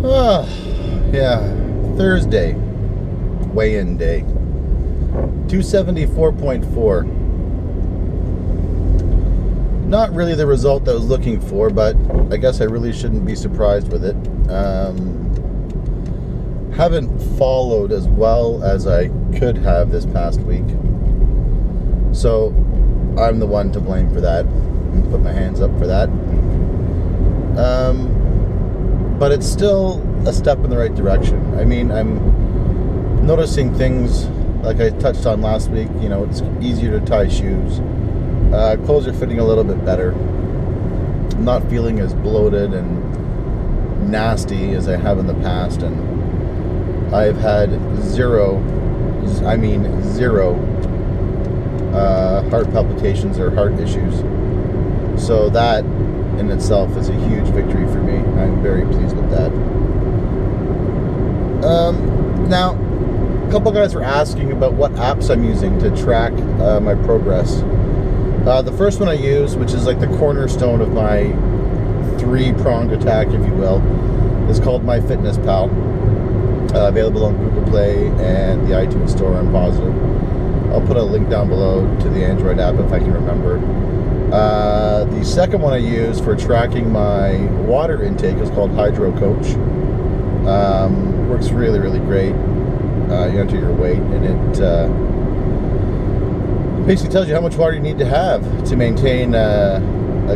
Yeah, Thursday, weigh-in day, 274.4. Not really the result I was looking for, but I guess I really shouldn't be surprised with it. Haven't followed as well as I could have this past week, so I'm the one to blame for that. And put my hands up for that. But it's still a step in the right direction. I mean, I'm noticing things like I touched on last week. You know, it's easier to tie shoes. Clothes are fitting a little bit better. I'm not feeling as bloated and nasty as I have in the past, and I've had zero heart palpitations or heart issues. So that in itself is a huge victory for me. I'm very pleased with that. Now, a couple guys were asking about what apps I'm using to track my progress. The first one I use, which is like the cornerstone of my three-pronged attack, if you will, is called MyFitnessPal. Available on Google Play and the iTunes Store, I'm positive. I'll put a link down below to the Android app if I can remember. The second one I use for tracking my water intake is called Hydro Coach. Works really, really great. You enter your weight, and it basically tells you how much water you need to have to maintain a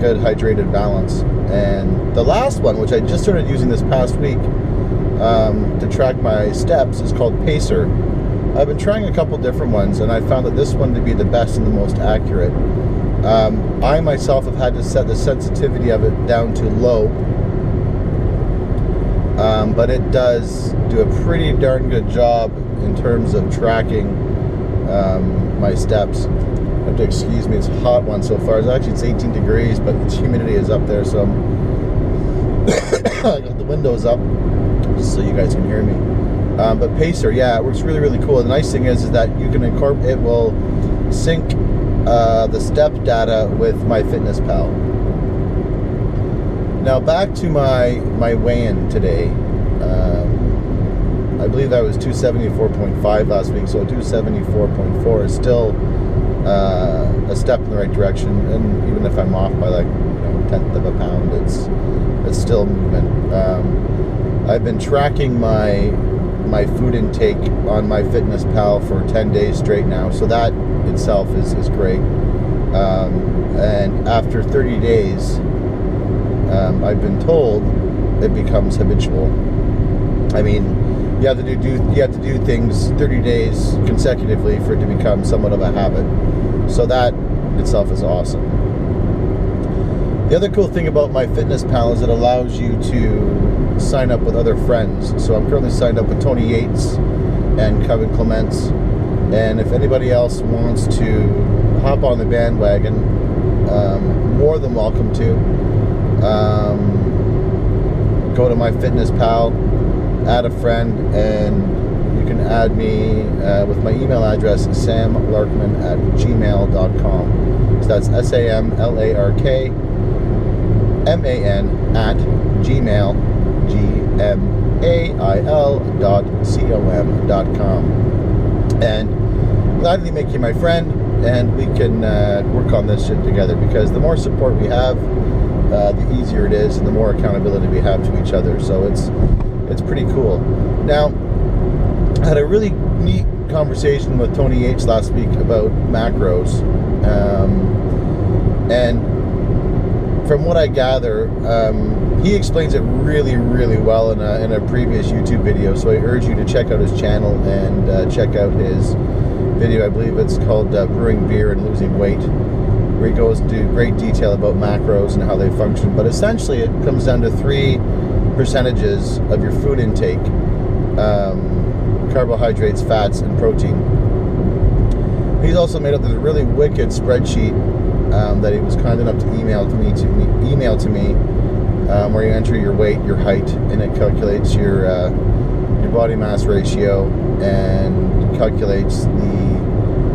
good hydrated balance. And the last one, which I just started using this past week to track my steps, is called Pacer. I've been trying a couple different ones, and I found that this one to be the best and the most accurate. I myself have had to set the sensitivity of it down to low, but it does do a pretty darn good job in terms of tracking my steps. You have to excuse me, it's a hot one so far. It's 18 degrees, but the humidity is up there, so I got the windows up just so you guys can hear me. But Pacer, yeah, it works really, really cool. The nice thing is that you can incorporate, it will sync the step data with MyFitnessPal. Now back to my weigh-in today. I believe I was 274.5 last week, so 274.4 is still a step in the right direction. And even if I'm off by like a tenth of a pound, it's still movement. I've been tracking my food intake on MyFitnessPal for 10 days straight now, so that itself is great. And after 30 days, I've been told it becomes habitual. I mean, you have to do things 30 days consecutively for it to become somewhat of a habit. So that itself is awesome. The other cool thing about MyFitnessPal is it allows you to sign up with other friends. So I'm currently signed up with Tony Yates and Kevin Clements. And if anybody else wants to hop on the bandwagon, more than welcome to. Go to MyFitnessPal, add a friend, and you can add me with my email address, samlarkman@gmail.com. So that's SAMLARKMAN@gmail.com. And gladly make you my friend, and we can work on this shit together, because the more support we have, the easier it is, and the more accountability we have to each other. So it's pretty cool. Now, I had a really neat conversation with Tony Yates last week about macros, and from what I gather, he explains it really, really well in a previous YouTube video. So I urge you to check out his channel and check out his video. I believe it's called Brewing Beer and Losing Weight, where he goes into great detail about macros and how they function. But essentially, it comes down to three percentages of your food intake: carbohydrates, fats, and protein. He's also made up this really wicked spreadsheet that he was kind enough to email to me, where you enter your weight, your height, and it calculates your body mass ratio and calculates the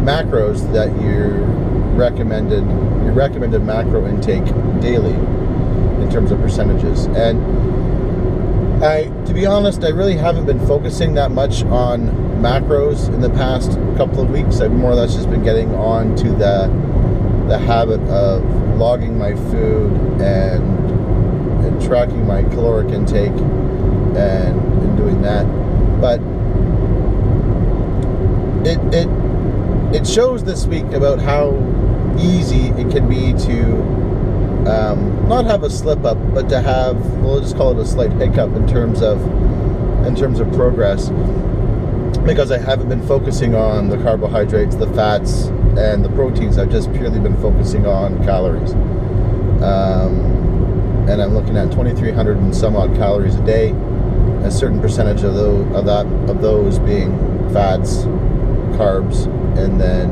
macros that your recommended macro intake daily in terms of percentages. And To be honest, I really haven't been focusing that much on macros in the past couple of weeks. I've more or less just been getting on to the habit of logging my food and tracking my caloric intake and doing that. But it shows this week about how easy it can be to not have a slip up, but to have, we'll just call it a slight hiccup in terms of progress, because I haven't been focusing on the carbohydrates, the fats, and the proteins. I've just purely been focusing on calories, and I'm looking at 2,300 and some odd calories a day. A certain percentage of those being fats, carbs, and then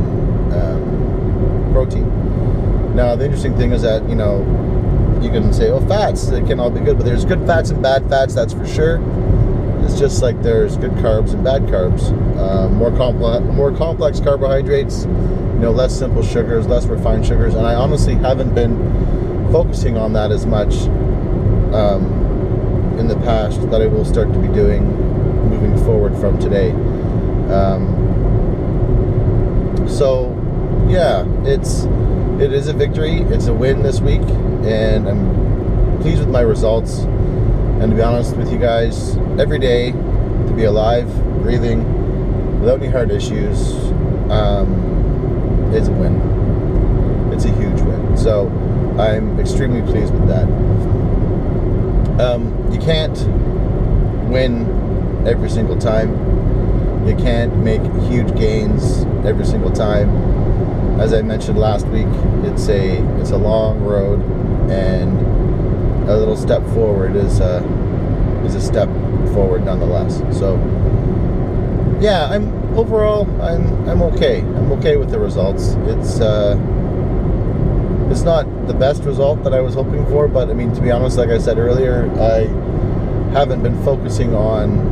protein. Now, the interesting thing is that, you can say, oh, fats, they can all be good, but there's good fats and bad fats, that's for sure. It's just like there's good carbs and bad carbs. More complex carbohydrates, less simple sugars, less refined sugars, and I honestly haven't been focusing on that as much in the past that I will start to be doing moving forward from today. So, yeah, it is a victory. It's a win this week, and I'm pleased with my results. And to be honest with you guys, every day to be alive, breathing, without any heart issues, is a win. It's a huge win. So I'm extremely pleased with that. You can't win every single time. You can't make huge gains every single time. As I mentioned last week, it's a long road, and a little step forward is a step forward nonetheless. So yeah, I'm okay. I'm okay with the results. It's not the best result that I was hoping for, but I mean, to be honest, like I said earlier, I haven't been focusing on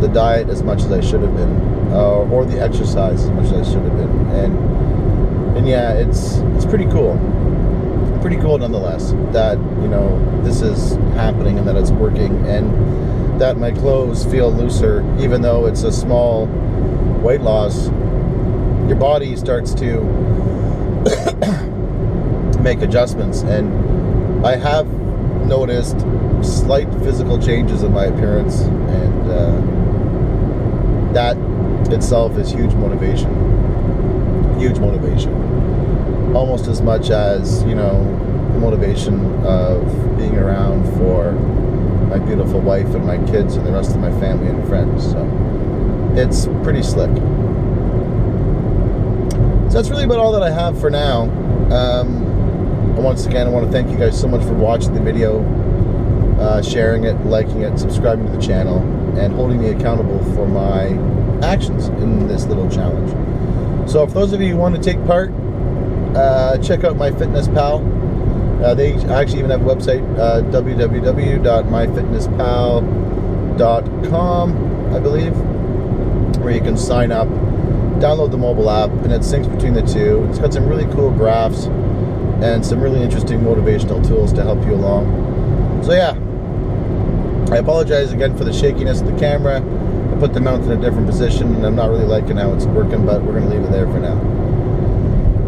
the diet as much as I should have been, or the exercise as much as I should have been, and yeah, it's pretty cool nonetheless that this is happening and that it's working, and that my clothes feel looser, even though it's a small weight loss. Your body starts to make adjustments, and I have noticed slight physical changes in my appearance, and that itself is huge motivation, almost as much as the motivation of being around for my beautiful wife and my kids and the rest of my family and friends. So it's pretty slick. So that's really about all that I have for now. Once again, I want to thank you guys so much for watching the video, sharing it, liking it, subscribing to the channel, and holding me accountable for my actions in this little challenge. So if those of you who want to take part, check out MyFitnessPal. They actually even have a website, www.myfitnesspal.com, I believe, where you can sign up, download the mobile app, and it syncs between the two. It's got some really cool graphs and some really interesting motivational tools to help you along. So yeah, I apologize again for the shakiness of the camera. I put the mount in a different position, and I'm not really liking how it's working, but we're going to leave it there for now.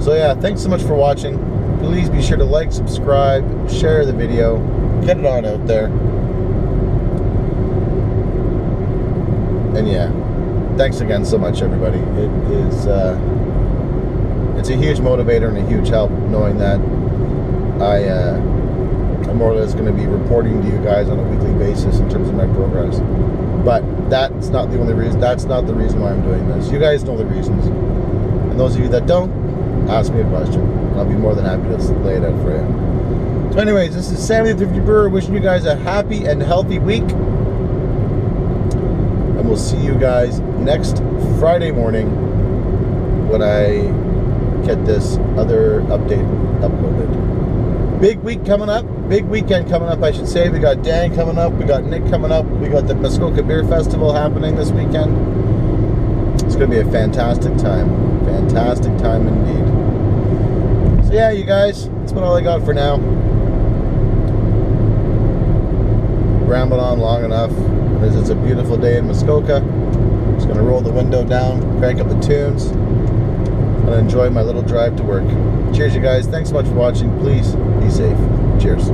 So yeah, thanks so much for watching. Please be sure to like, subscribe, share the video, get it on out there. And yeah, thanks again so much, everybody. It's a huge motivator and a huge help knowing that I'm more or less going to be reporting to you guys on a weekly basis in terms of my progress. But that's not the only reason. That's not the reason why I'm doing this. You guys know the reasons. And those of you that don't, ask me a question. I'll be more than happy to lay it out for you. So anyways, this is Sammy the Thrifty Brewer wishing you guys a happy and healthy week. And we'll see you guys next Friday morning when I get this other update uploaded. Big week coming up. Big weekend coming up, I should say. We got Dan coming up. We got Nick coming up. We got the Muskoka Beer Festival happening this weekend. It's going to be a fantastic time. Fantastic time indeed. So yeah, you guys, that's about all I got for now. rambled on long enough. It's a beautiful day in Muskoka. Just going to roll the window down, crank up the tunes, and enjoy my little drive to work. Cheers, you guys. Thanks so much for watching. Please be safe. Cheers.